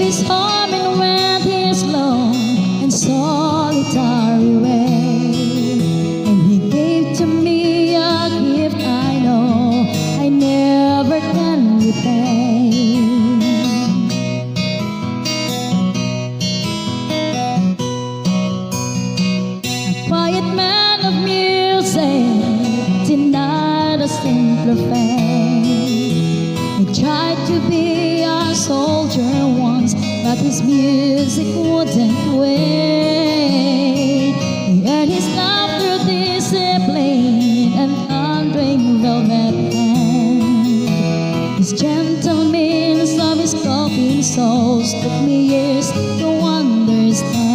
his home and went his lone and solitary way. And he gave to me a gift I know I never can repay. A quiet man of music, denied a simpler fame. He tried to be a soldier once, but his music wouldn't wait. He earned his love through discipline and thundering velvet hand. His gentle means of his coping souls took me years to understand.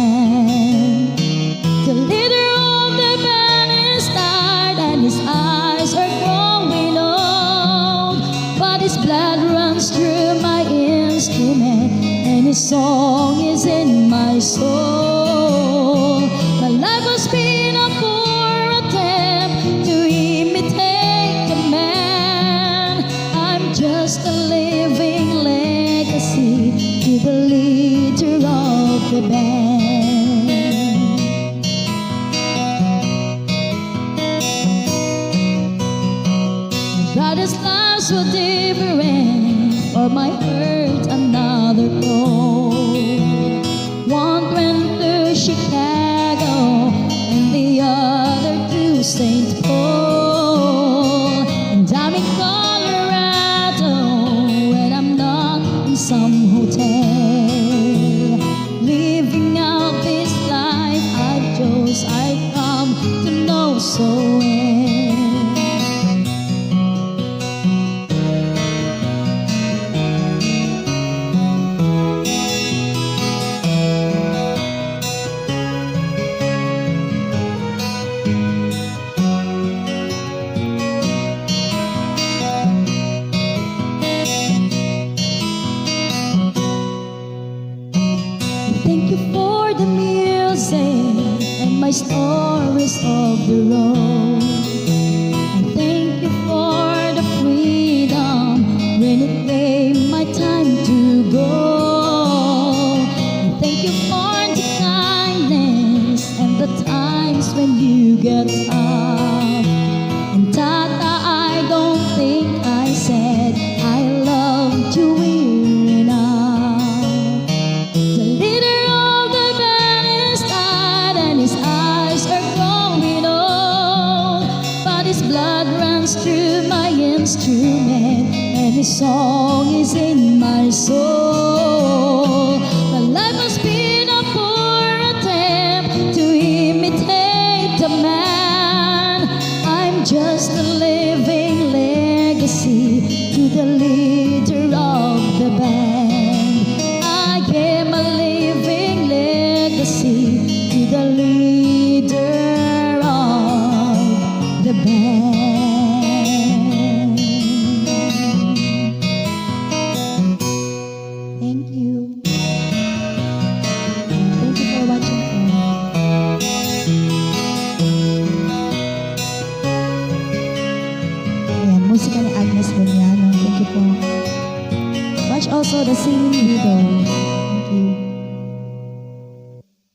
The leader of the band is tired and his eyes are growing old, but his blood runs through my instrument and his song is in my soul. My life has been a poor attempt to imitate the man. I'm just a living legacy to the leader of the band. My brother's lives were different, for my hurt another cold. One went to Chicago and the other to St. Paul. And I'm in Colorado when I'm not in some hotel, living out this life I chose, I come to know so well. Thank you for the music and my stories of the road. And thank you for the freedom when it came my time to go. And thank you for the kindness and the times when you get up. And Tata, I don't think I said I loved you enough. The leader of the band is tired and his eyes are growing old, but his blood runs through my instrument and his song is in my soul. My life has been a poor attempt to imitate the man. I'm just a living legacy to the leader of the band. I am a living legacy to the leader of the band. Thank you. Thank you for watching. Ayan, musika ni Agnes Sadumiano. Thank you po. Watch also the Singing Widow.